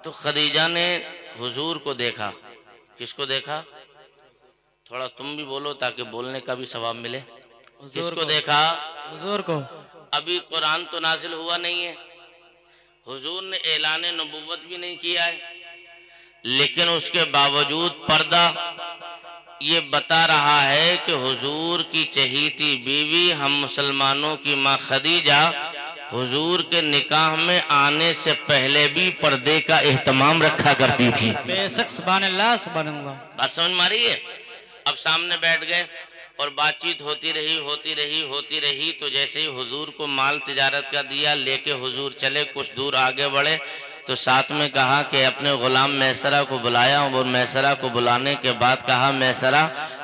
तो खदीजा ने हुजूर को देखा। किसको देखा? थोड़ा तुम भी बोलो ताकि बोलने का भी सवाब मिले। किसको देखा? हुजूर को। अभी कुरान तो नाजिल हुआ नहीं है, हुजूर ने ऐलान नबुव्वत भी नहीं किया है, लेकिन उसके बावजूद पर्दा ये बता रहा है कि हुजूर की चहीती बीवी हम मुसलमानों की माँ खदीजा हुजूर के निकाह में आने से पहले भी पर्दे का एहतमाम रखा करती थी। बेशक सुभान अल्लाह सुभान अल्लाह। बात समझ मारी है? अब सामने बैठ गए और बातचीत होती रही। तो जैसे ही हुजूर को माल तिजारत का दिया, लेके हुजूर चले, कुछ दूर आगे बढ़े तो साथ में कहा कि अपने गुलाम मैसरा को बुलाया, और मैसरा को बुलाने के बाद कहा, मैसरा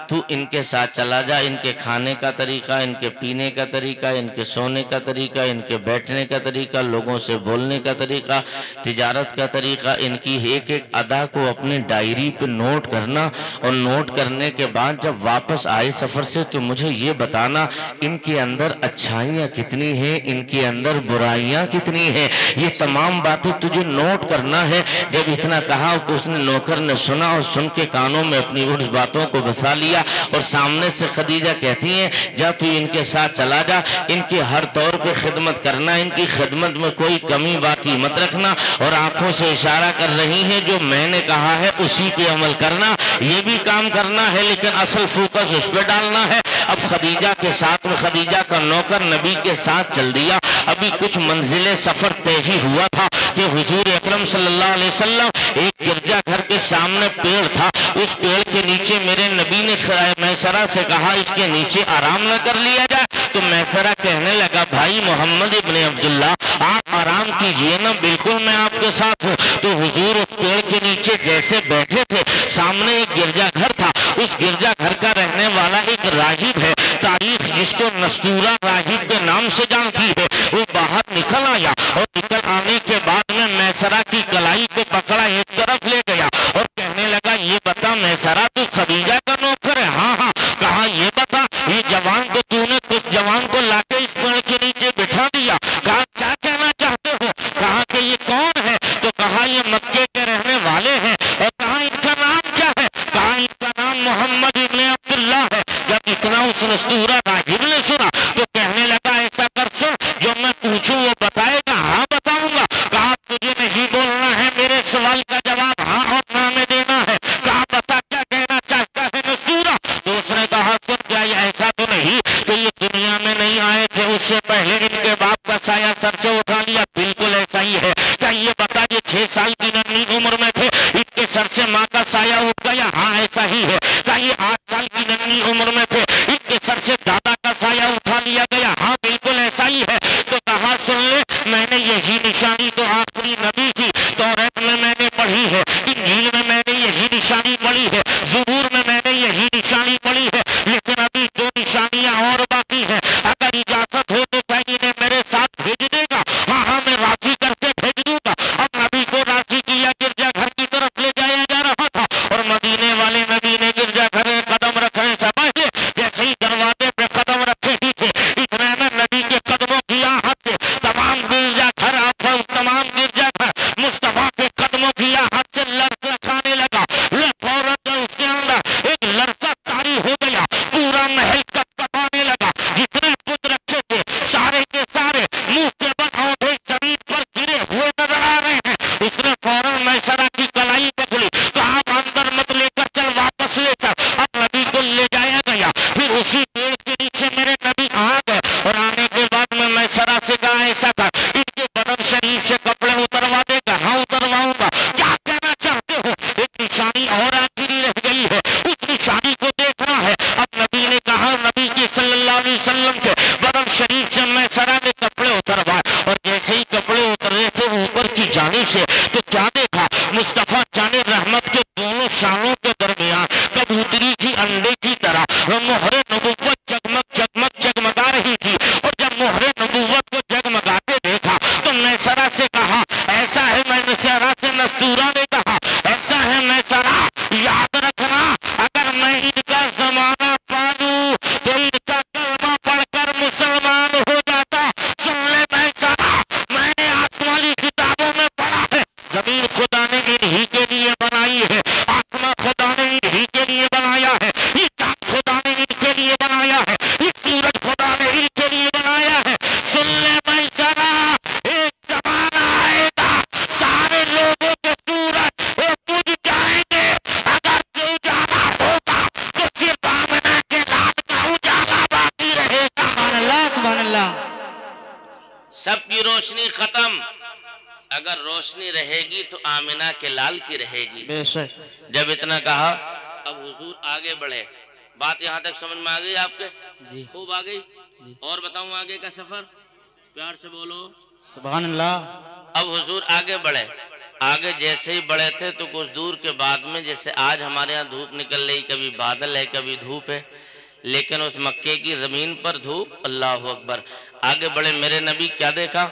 तू इनके साथ चला जा, इनके खाने का तरीका, इनके पीने का तरीका, इनके सोने का तरीका, इनके बैठने का तरीका, लोगों से बोलने का तरीका, तिजारत का तरीका, इनकी एक एक अदा को अपने डायरी पे नोट करना, और नोट करने के बाद जब वापस आए सफ़र से तो मुझे ये बताना इनके अंदर अच्छाइयाँ कितनी हैं, इनके अंदर बुराइयाँ कितनी हैं, ये तमाम बातें तुझे नोट करना है। जब इतना कहा तो उसने नौकर ने सुना और सुन के कानों में अपनी उन बातों को बसा लिया, और सामने से खदीजा कहती हैं, जा तू इनके साथ चला जा, इनके हर तौर पे खिदमत करना, इनकी खिदमत में कोई कमी बाकी मत रखना, और आंखों से इशारा कर रही हैं जो मैंने कहा है उसी पे अमल करना, ये भी काम करना है लेकिन असल फोकस उस पर डालना है। अब खदीजा के साथ में खदीजा का नौकर नबी के साथ चल दिया। अभी कुछ मंजिले सफर तय ही हुआ था कि हुजूर अकरम सल्लल्लाहु अलैहि वसल्लम, एक गिरजा घर के सामने पेड़ था, उस पेड़ के नीचे मेरे नबी ने मैसरा से कहा इसके नीचे आराम न कर लिया जाए। तो मैसरा कहने लगा, भाई मोहम्मद इब्ने अब्दुल्ला आप आराम कीजिए ना, बिल्कुल मैं आपके साथ हूँ। तो हुजूर उस पेड़ के नीचे जैसे बैठे थे, सामने एक गिरजा घर था, उस गिरजा घर का रहने वाला एक राहिब है, तारीख जिसको नस्तूरा राहिब के नाम से जानती है, वो बाहर निकल आया, और निकल आने के बाद में मैसरा की कलाई को पकड़ा, एक तरफ ले गया और कहने लगा, ये बता मैसरा तू खदीजा का नौकर है? हाँ हाँ। कहा ये बता, ये जवान को तूने कुछ जवान को लाके इस पेड़ के नीचे बिठा दिया, कहा क्या कहना चाहते हो? कहा कि ये कौन है? तो कहा ये मक्के के रहने वाले हैं। और कहा इनका नाम क्या है? कहा इनका नाम मोहम्मद इब्ने अब्दुल्ला है। जब इतना उस नस्तूरा राहिब ने सुना तो कहने लगा, ऐसा कर सुन, जो मैं पूछूं वो बताएगा? हाँ बताऊंगा। कहा तुझे नहीं बोलना है, मेरे सवाल का जवाब हाँ और ना में देना है। कहा बता क्या कहना चाहता है नस्तूरा? तो उसने कहा, सुन, क्या ऐसा तो नहीं कि ये दुनिया में नहीं आए थे, उससे पहले इनके बाप का साया सर से उठा लिया? बिल्कुल ऐसा ही है। क्या ये बता, ये 6 साल की नन्ही उम्र में थे, इनके सर से माँ का साया उठ गया? हाँ ऐसा ही है। क्या ये 8 साल की नन्ही उम्र में थे, इनके सर से दादा का साया उठा लिया गया? हाँ बिल्कुल ऐसा ही है। तो कहा सुन ले, मैंने यही निशानी तो आखिरी नबी की तौरात में मैंने पढ़ी है, इंजील में मैंने यही निशानी पढ़ी है, ज़बूर में मैंने यही निशानी पढ़ी है, लेकिन अभी 2 निशानियां और बाकी हैं। अगर इजाजत हो तो क्या इन्हें मेरे साथ भेज देगा? हाँ हाँ मैं राजी करके भेज दूंगा। अब नबी को राजी किया, गिरजा घर की तरफ ले जाया जा रहा था, और मदीने वाले नबी ने गिरजा घर में कदम रखने से पहले जैसे ही दरवाजे पे कदम रखे ही थे, इतने में नबी के कदमों की आहट से तमाम गिरजा घर मुस्तफा के कदमों की आहट से लरसा खाने लगा। फौरन उसके अंदर एक लरसा तारी हो गया, पूरा महल कपकपाने लगा। जितने पुत्र रखे थे सारे के सारे मुंह के बल औंधे जमीन पर गिरे हुए नजर आ रहे हैं। उसने फौरन मैसरा की कलाई पकड़ी, कहा अंदर मत लेकर चल, वापस ले चल। अब नबी को ले जाया गया, फिर उसी पेड़ के नीचे मेरे नबी आ गए, और आने के बाद में मैसरा से कहा, ऐसा था इनके बदन शरीफ से कपड़े उतरवा देगा? हाँ उतरवाऊंगा। क्या कहना चाहते हो? एक निशानी और आखिरी रह गई है, उस निशानी को देखना है। अब नबी ने कहा, नबी के सल्लल्लाहु अलैहि वसल्लम के बदन शरीफ से मैसरा ने कपड़े उतरवाए, और जैसे ही कपड़े उतरे थे ऊपर की जानिब से, तो क्या देखा? मुस्तफा जाने रहमत के दोनों शानों के दरमियान कबूतरी की अंडे की तरह मोहरे नबुव्वत जगमगा रही थी। और जब मोहरे नबुव्वत को जगमगाते देखा तो मैसरा से कहा, ऐसा है? मैसरा से नस्तूरा ने कहा, ऐसा है मैसरा, याद रखना अगर मैं इनका जमाना पालूं तो इनका कलमा पढ़कर मुसलमान हो जाता। सुन ले मैसरा, मैंने आसमानी किताबों में पढ़ा है, जमीन खुदा ने सबकी रोशनी खत्म, अगर रोशनी रहेगी तो आमिना के लाल की रहेगी। बेशक। जब इतना कहा अब हुजूर आगे बढ़े। बात यहाँ तक समझ में आ गई आपके? जी खूब आ गई। जी। और बताऊं आगे का सफर? प्यार से बोलो सुभान अल्लाह। अब हुजूर आगे बढ़े। आगे जैसे ही बढ़े थे तो कुछ दूर के बाद में, जैसे आज हमारे यहाँ धूप निकल रही, कभी बादल है कभी धूप है, लेकिन उस मक्के की जमीन पर धूप, अल्लाह अकबर। आगे बढ़े मेरे नबी, क्या देखा?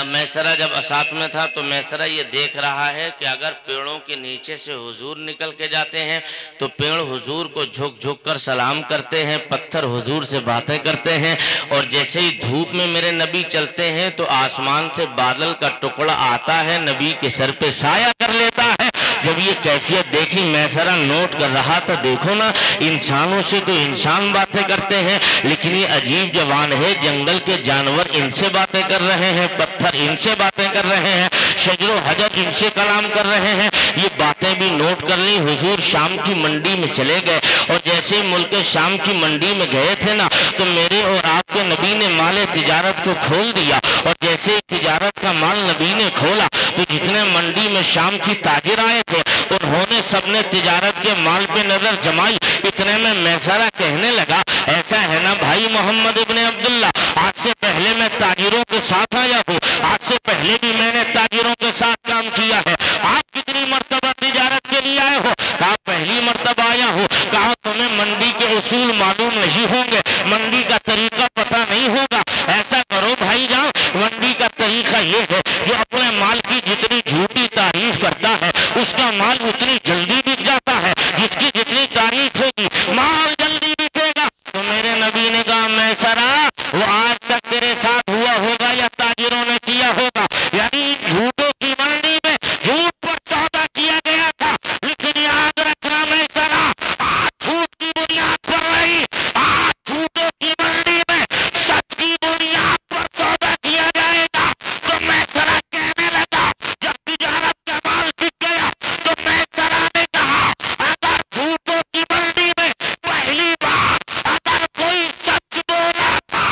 मैसरा जब साथ में था तो मैसरा ये देख रहा है कि अगर पेड़ों के नीचे से हुजूर निकल के जाते हैं तो पेड़ हुजूर को झुक झुक कर सलाम करते हैं, पत्थर हुजूर से बातें करते हैं, और जैसे ही धूप में मेरे नबी चलते हैं तो आसमान से बादल का टुकड़ा आता है, नबी के सर पे साया कर लेता है। जब ये कैफियत देखी, मैसरा नोट कर रहा था, देखो ना, इंसानों से तो इंसान बातें करते हैं, लेकिन ये अजीब जवान है, जंगल के जानवर इनसे बातें कर रहे हैं, पत्थर इनसे बातें कर रहे हैं, शजरो हजर इनसे कलाम कर रहे हैं। ये बातें भी नोट कर ली। हुजूर शाम की मंडी में चले गए, और जैसे ही मुल्क शाम की मंडी में गए थे ना, तो मेरे और आपके नबी ने माल तिजारत को खोल दिया, और जैसे ही तिजारत का माल नबी ने खोला तो जितने मंडी में शाम की ताजिर आए थे उन्होंने सबने तिजारत के माल पे नजर जमाई। इतने में मैसरा कहने लगा, ऐसा है ना भाई मोहम्मद इब्ने अब्दुल्ला, आज से पहले मैं ताजिरों के साथ आया हूँ, आज से पहले भी मैंने ताजिरों के साथ काम किया है। आप कितनी मर्तबा तिजारत के लिए आए हो? कहा पहली मर्तबा आया हूँ। कहा तुम्हें मंडी के उसूल मालूम नहीं होंगे, मंडी का तरीका पता नहीं होगा। ऐसा करो भाई जान, मंडी का तरीका ये है, जो अपने माल की जितनी झूठी तारीफ करता है उसका माल उतनी जल्दी बिक जाता है, जिसकी जितनी तारीफ होगी माल जल्दी बिकेगा। तो मेरे नबी ने कहा, मैसरा वो आज तक तेरे साथ हुआ होगा या ताजिरों ने किया होगा, यानी झूठों की मंडी में झूठ पर सौदा किया गया था, लेकिन याद रखना मैसरा, आज झूठ की बुनियाद पर नहीं, आज झूठों की मंडी में सच की बुनियाद पर सौदा किया जाएगा। तो मैसरा कहने लगा, जब तिजारत का माल बिक गया तो मैसरा ने कहा, अगर झूठों की मंडी में पहली बार अगर कोई सच बोला था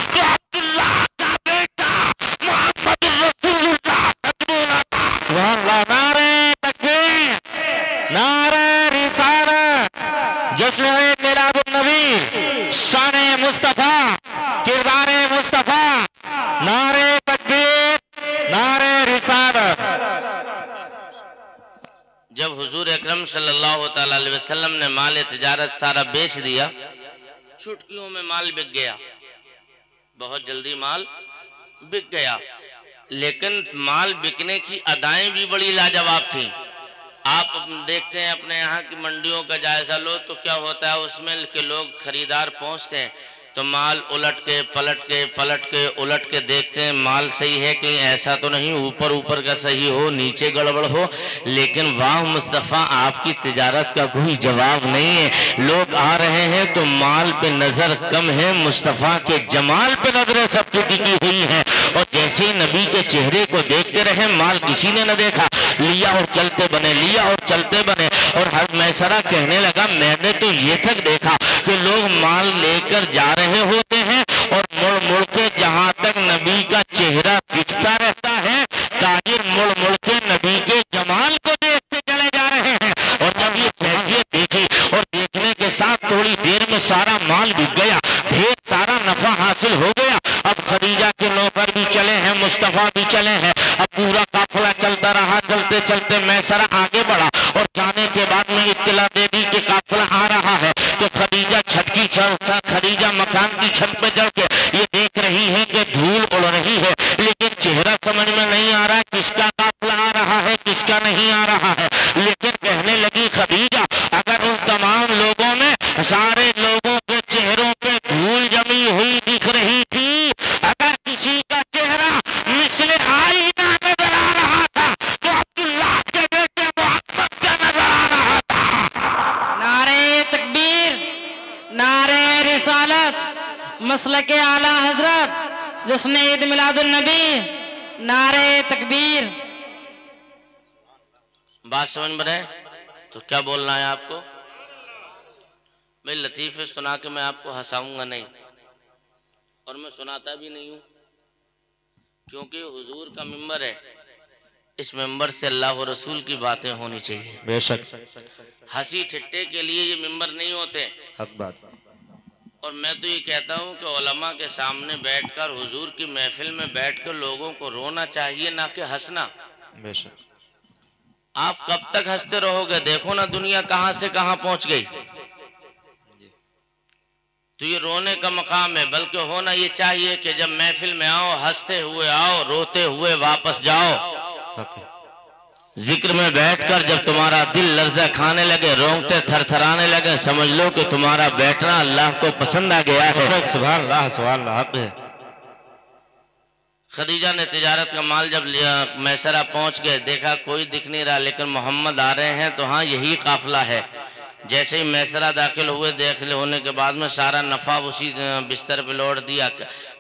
तो अब्दुल्ला का बेटा मोहम्मद रसूलुल्लाह सच बोला था। नारे तकबीर, नारे रिसालत, जश्न मिलादुन नबी, शान मुस्तफा, किरदार मुस्तफा, नारे तकबीर, नारे रिसालत। जब हुजूर अकरम सल्लल्लाहु ताला अलैहि वसल्लम ने माल तिजारत सारा बेच दिया, चुटकियों में माल बिक गया, बहुत जल्दी माल बिक गया, लेकिन माल बिकने की अदाएं भी बड़ी लाजवाब थी। आप देखते हैं अपने यहाँ की मंडियों का जायजा लो तो क्या होता है, उसमें के लोग खरीदार पहुँचते हैं तो माल उलट के उलट के देखते हैं माल सही है, कहीं ऐसा तो नहीं ऊपर ऊपर का सही हो नीचे गड़बड़ हो। लेकिन वाह मुस्तफ़ा, आपकी तिजारत का कोई जवाब नहीं है। लोग आ रहे हैं तो माल पे नजर कम है, मुस्तफ़ा के जमाल पे नजरें सबकी टिकी हुई हैं। और जैसे ही नबी के चेहरे को देखते रहे, माल किसी ने न देखा, लिया और चलते बने, लिया और चलते बने। और हर मैसरा कहने लगा, मैंने तो ये तक देखा कि लोग माल लेकर जा रहे होते हैं और मुड़ मुड़ के जहां तक नबी का चेहरा दिखता रहता है, ताजिर मुड़ मुड़ के नबी के जमाल को देखते चले जा रहे हैं। और जब ये कैफियत देखी और देखने के साथ थोड़ी देर में सारा माल बिक गया, ढेर सारा नफा हासिल हो गया। अब खदीजा के नौकर भी चले हैं, मुस्तफा भी चले हैं, अब पूरा काफिला चलता रहा। चलते चलते मैसरा आगे बढ़ा और जाने के बाद में इत्तला दे दी कि काफिला आ रहा है। तो खदीजा खदीजा मकान की छत पे चढ़ के ये देख रही है कि धूल उड़ रही है, लेकिन चेहरा समझ में नहीं आ रहा किसका काफिला आ रहा है किसका नहीं आ रहा है। लेकिन कहने लगी खदीजा, अगर उन तमाम लोगों में सारे लोगों के चेहरों पे धूल जमी हुई दिख रही थी, अगर किसी का चेहरा मिसले आईना नजर आ रहा था तो अब्दुल्ला के बेटे मोहम्मद का नजर आ रहा था। नारे तकबीर, नारे रिसालत, मसलके आला हजरत, जिसने ईद मिलादुन नबी, नारे तकबीर। बात समझ में रहे तो क्या बोलना है आपको? मैं लतीफे सुना के मैं आपको हंसाऊंगा नहीं, और मैं सुनाता भी नहीं हूं। क्योंकि हुजूर का मिंबर है, इस मिंबर से अल्लाह और रसूल की बातें होनी चाहिए। बेशक हंसी ठिट्टे के लिए ये मिंबर नहीं होते। हक बात। और मैं तो ये कहता हूँ कि उलमा के सामने बैठकर हुजूर की महफिल में बैठकर लोगों को रोना चाहिए, ना कि हंसना। बेशक आप कब तक हंसते रहोगे? देखो ना दुनिया कहाँ से कहाँ पहुंच गई। तो ये रोने का मकाम है, बल्कि होना ये चाहिए कि जब महफिल में आओ हंसते हुए आओ, रोते हुए वापस जाओ। जिक्र में बैठकर जब तुम्हारा दिल लर्जा खाने लगे, रोंगटे थरथराने लगे, समझ लो कि तुम्हारा बैठना अल्लाह को पसंद आ गया है। सुभान अल्लाह, सुभान अल्लाह। हक है। खदीजा ने तिजारत का माल जब मैसरा पहुंच गए, देखा कोई दिख नहीं रहा, लेकिन मोहम्मद आ रहे हैं तो हाँ यही काफिला है। जैसे ही मैसरा दाखिल हुए, दाखिल होने के बाद में सारा नफ़ा उसी बिस्तर पे लौट दिया।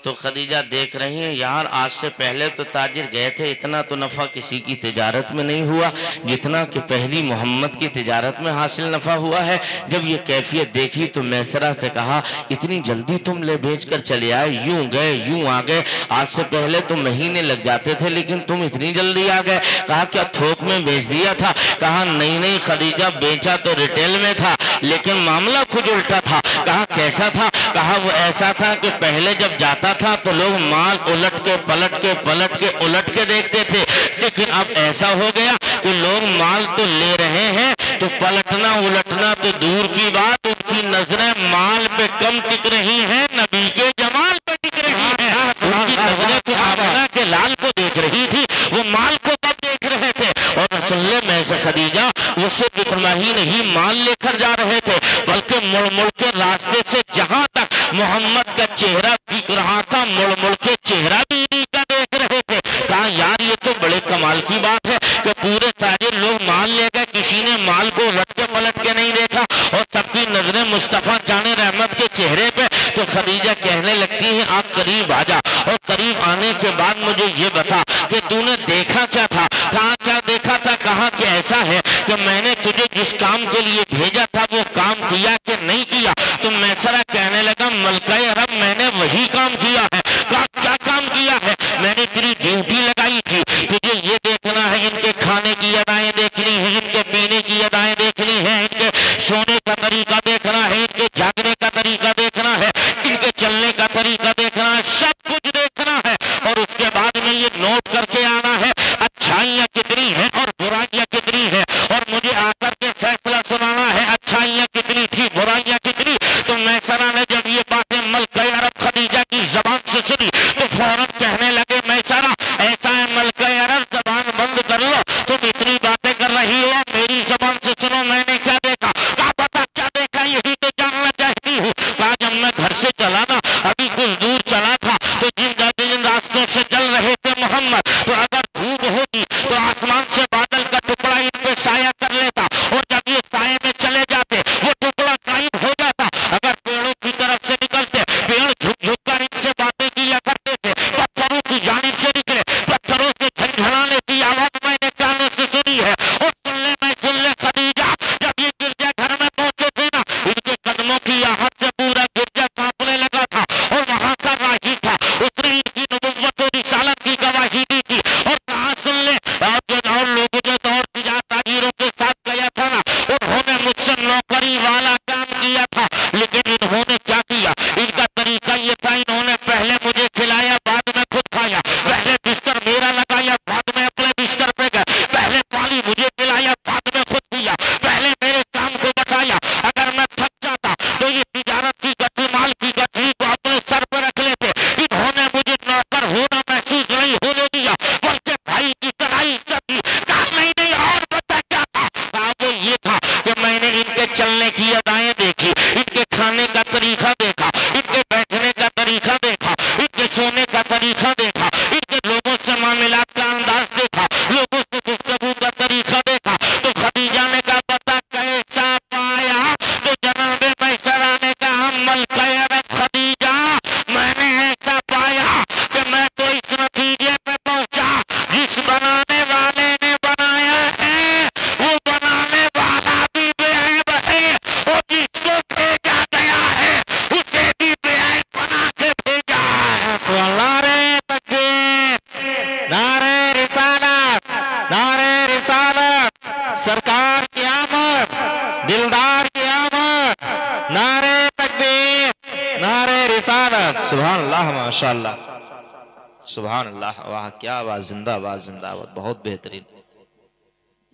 तो खदीजा देख रही हैं, यार आज से पहले तो ताजिर गए थे, इतना तो नफ़ा किसी की तिजारत में नहीं हुआ जितना कि पहली मोहम्मद की तिजारत में हासिल नफ़ा हुआ है। जब ये कैफियत देखी तो मैसरा से कहा, इतनी जल्दी तुम ले भेज कर चले आए, यूं गए यूं आ गए, आज से पहले तो महीने लग जाते थे लेकिन तुम इतनी जल्दी आ गए। कहा क्या थोक में बेच दिया था? कहा नहीं नहीं खदीजा, बेचा तो रिटेल में था, लेकिन मामला कुछ उल्टा था। कहा कैसा था? कहा वो ऐसा था कि पहले जब जाता था तो लोग माल उलट के उलट के देखते थे, लेकिन अब ऐसा हो गया कि लोग माल तो ले रहे हैं तो पलटना उलटना तो दूर की बात, उनकी नजरें माल पे कम टिक रही हैं, नबी के जमाल पे टिक रही हैं। उनकी नजरें तो आमना के लाल को देख रही थी, वो माल को कब देख रहे थे। और सुनले में से खदीजा वो सिर्फ इतना ही नहीं माल लेकर जा रहे थे, बल्कि मुड़ मुड़ के रास्ते से जहां तक मोहम्मद का चेहरा दिख रहा था, मुड़ मुड़ के चेहरा भी इन्हीं का देख रहे थे। कहा यार ये तो बड़े कमाल की बात है कि पूरे ताजिर लोग माल ले गए, किसी ने माल को उलट के पलट के नहीं देखा और सबकी नजरें मुस्तफा जाने रहमत के चेहरे पे। तो खदीजा कहने लगती है, आप करीब आ जा। और करीब आने के बाद मुझे ये बता कि तूने देखा क्या था? कहा क्या देखा था? कहा कि ऐसा है कि मैंने तुझे जिस काम के लिए भेजा था वो काम किया कि नहीं किया? तो मैसरा कहने लगा, मलकाए अरब मैंने वही काम किया है। कहा क्या काम किया है? मैंने तेरी ड्यूटी लगाई थी, तुझे ये देखना है, इनके खाने की अदाएं देखनी है, इनके पीने की अदाएं देखनी है, इनके सोने का तरीका देखना है, इनके जागने का तरीका देखना है, इनके चलने का तरीका देखना है, सब कुछ देखना है। और उसके बाद में ये नोट करके आना है अच्छाइयाँ कितनी है और बुराइयाँ कितनी है, और मुझे आकर के फैसला सुनाना है अच्छाइयाँ कितनी थी बुराइयाँ कितनी। तो मैसरा ने जब ये बातें मलकाए अरब खदीजा की जबान से सुनी तो फौरन कहने लगे, मैसरा ऐसा है मलकाए अरब जबान बंद कर लो, तुम इतनी बातें कर रही हो, मेरी जबान से सुनो मैंने क्या देखा। कहा बता क्या देखा, यही तो जानना चाहती हूँ। कहा जब मैं घर से चला ना, अभी कुछ दूर चला था, तो जिन रास्तों से चल रहे थे मोहम्मद, तो अगर धूप होती तो आसमान से बादल का टुकड़ा इन पे साया कर लेता, और जब ये साये में चले जाते वो टुकड़ा गायब हो जाता। अगर पेड़ों की तरफ से निकलते, पेड़ झुक झुक कर इनसे बातें किया करते थे, पत्थरों की जानिब से निकले, पत्थरों से झंझनाने की आवाज मैंने कानों से सुनी है। और सुन ले खदीजा, जब ये सरकार की आमद, दिलदार की आमद, नारे तकबीर, नारे रिसालत। सुभान अल्लाह, माशाअल्लाह, सुभान अल्लाह, वाह क्या बात, जिंदाबाद जिंदाबाद, बहुत बेहतरीन।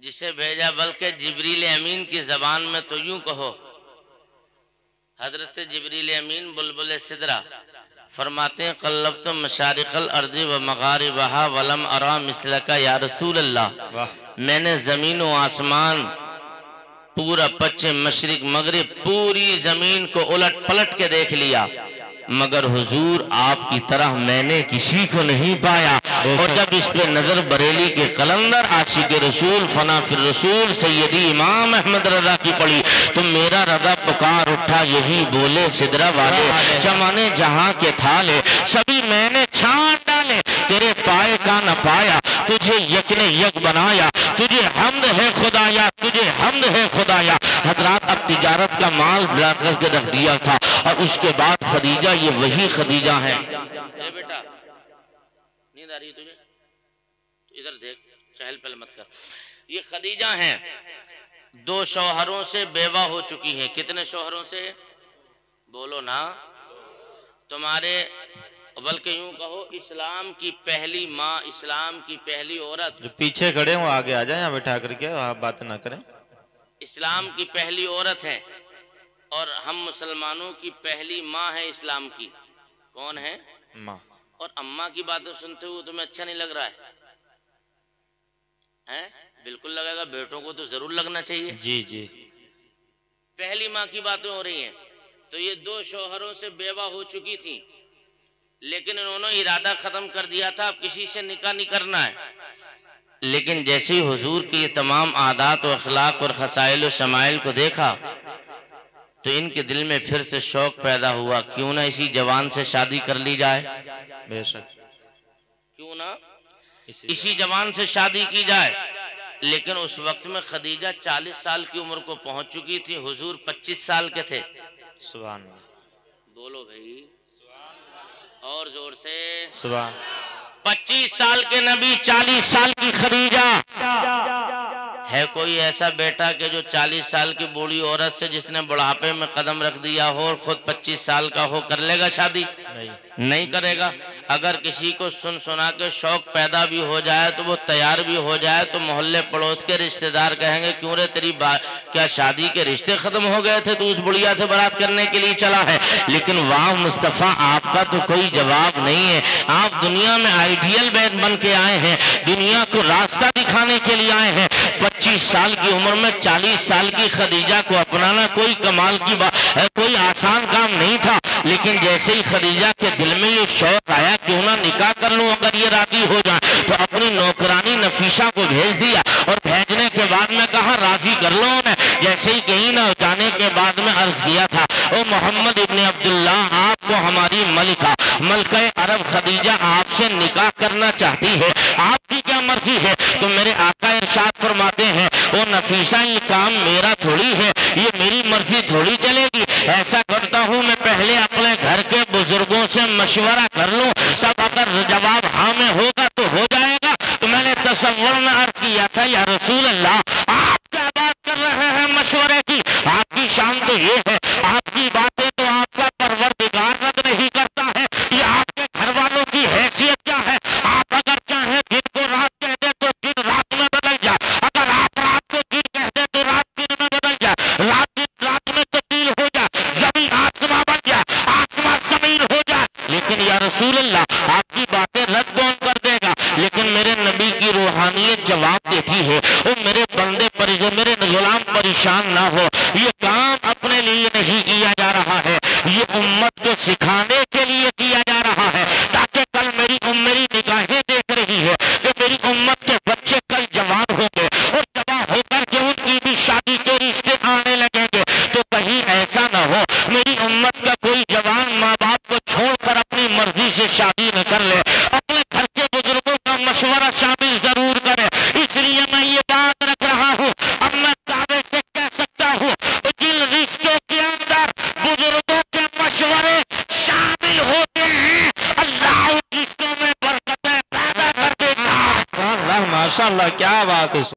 जिसे भेजा बल्कि जिब्रील अमीन की जबान में तो यूं कहो, हजरत जिब्रील अमीन बुलबुल सिदरा फरमाते हैं कल्लब तो मशारिकल अर्दी व मगारिबहा वलम अरा मिसलका या रसूल अल्लाह। मैंने जमीन व आसमान, पूरा पश्चिम मशरिक मगरिब, पूरी जमीन को उलट पलट के देख लिया, मगर हुजूर आपकी तरह मैंने किसी को नहीं पाया। और जब इस पे नजर बरेली के कलंदर आशिक रसूल फना फिर रसूल सैयदी इमाम अहमद रजा की पड़ी तो मेरा रजा पुकार उठा, यही बोले सिदरा वाले जमाने जहां के थाले सभी मैंने छांट डाले, तेरे पाए का न पाया, तुझे यक ने यक बनाया, तुझे हमद है खुदाया, तुझे हमद है खुदाया। हजरात अब तिजारत का माल ला करके रख दिया था और उसके बाद खदीजा, ये वही खदीजा है। बेटा नींद आ रही है तुझे? तो इधर देख, चहल पहल मत कर। ये खदीजा हैं, 2 शौहरों से बेवा हो चुकी हैं। कितने शौहरों से? बोलो ना। तुम्हारे, बल्कि यूं कहो इस्लाम की पहली माँ, इस्लाम की पहली औरत। जो पीछे खड़े हो आगे आ जाए, यहाँ बैठा करके आप बात ना करें। इस्लाम की पहली औरत है और हम मुसलमानों की पहली माँ है इस्लाम की। कौन है? माँ। और अम्मा की बातें सुनते हुए तुम्हें अच्छा नहीं लग रहा है? हैं? बिल्कुल लगेगा, बेटों को तो जरूर लगना चाहिए। जी जी। पहली माँ की बातें हो रही हैं। तो ये 2 शौहरों से बेवा हो चुकी थी, लेकिन इन्होंने इरादा खत्म कर दिया था अब किसी से निकाह नहीं करना है। लेकिन जैसे ही हुजूर की ये तमाम आदात और अखलाक और खसाइल और शमाइल को देखा तो इनके दिल में फिर से शौक पैदा हुआ, क्यों ना इसी जवान से शादी कर ली जाए। बेशक, क्यों ना इसी जवान से शादी की जाए। लेकिन उस वक्त में खदीजा 40 साल की उम्र को पहुंच चुकी थी, हुजूर 25 साल के थे। सुभान। बोलो भाई और जोर से। सुभान। 25 साल के नबी, 40 साल की खदीजा। है कोई ऐसा बेटा कि जो 40 साल की बूढ़ी औरत से जिसने बुढ़ापे में कदम रख दिया हो और खुद 25 साल का हो, कर लेगा शादी? नहीं करेगा। अगर किसी को सुन सुना के शौक पैदा भी हो जाए तो वो तैयार भी हो जाए तो मोहल्ले पड़ोस के रिश्तेदार कहेंगे क्यों रे तेरी क्या शादी के रिश्ते खत्म हो गए थे, तो उस बुढ़िया से बारात करने के लिए चला है। लेकिन वाह मुस्तफ़ा, आपका तो कोई जवाब नहीं है। आप दुनिया में आइडियल बन के आए हैं, दुनिया को रास्ता दिखाने के लिए आए हैं। 25 साल की उम्र में 40 साल की खदीजा को अपनाना कोई कमाल की बात है, कोई आसान काम नहीं था। लेकिन जैसे ही खदीजा के दिल में ये शौक आया क्यों ना निकाह कर लूं, अगर ये राजी हो जाए, तो अपनी नौकरानी नफीसा को भेज दिया और भेजने के बाद में कहा राजी कर लो उन्हें। जैसे ही कहीं ना जाने के बाद में अर्ज किया था, ओ मोहम्मद इब्ने अब्दुल्ला, आपको हमारी मलिका अरब खदीजा आपसे निकाह करना चाहती है, आपकी क्या मर्जी है? तो मेरे आका इरशाद फरमाते हैं, ओ नफीसा, ये काम मेरा थोड़ी है, ये मेरी मर्जी थोड़ी चलेगी। ऐसा करता हूँ मैं पहले अपने घर के बुजुर्गों से मशवरा कर लूं, सब अगर जवाब हाँ में होगा तो हो जाएगा। तो मैंने तसव्वुर में अर्ज किया था, या रसूल अल्लाह, आप क्या बात कर रहे हैं मशवरे की? आपकी शान तो ये है, आपकी बातें तो आपका परवरदिगार रद्द नहीं करता है, ये आपके घर वालों की हैसियत क्या है? आप अगर चाहे दिन को रात कह दे तो दिन रात में बदल जाए, अगर आप रात को दिन कह दे तो रात दिन में बदल जाए, रात में तब्दील हो जाए, जमीन आसमां बन जाए, आसमां जमीन हो जाए। लेकिन या रसूल अल्लाह, आपकी बातें रद्द कौन कर देगा? लेकिन मेरे नबी की रूहानियत जवाब देती है, वो मेरे बंदे मेरे गुलाम परेशान ना हो, ये काम अपने लिए नहीं किया जा रहा है, ये उम्मत को सिखाने के लिए किया जा रहा है, ताकि कल मेरी निगाहें देख रही है कि मेरी उम्मत के बच्चे कल जवान होंगे और जवान होकर के उनकी भी शादी के रिश्ते आने लगेंगे। तो कहीं ऐसा न हो मेरी उम्मत का कोई जवान माँ बाप को छोड़कर अपनी मर्जी से शादी न कर ले, अपने घर के बुजुर्गों का मशवरा शामिल जरूर करे। इसलिए मैं ये बात रख रहा हूँ, अब मैं दावे से कह सकता हूँ, जिन रिश्तों के अंदर बुजुर्गों के मशवरे शामिल होते हैं, अल्लाह उन रिश्तों में बरकतें पैदा कर देता है। माशाअल्लाह, क्या बात है।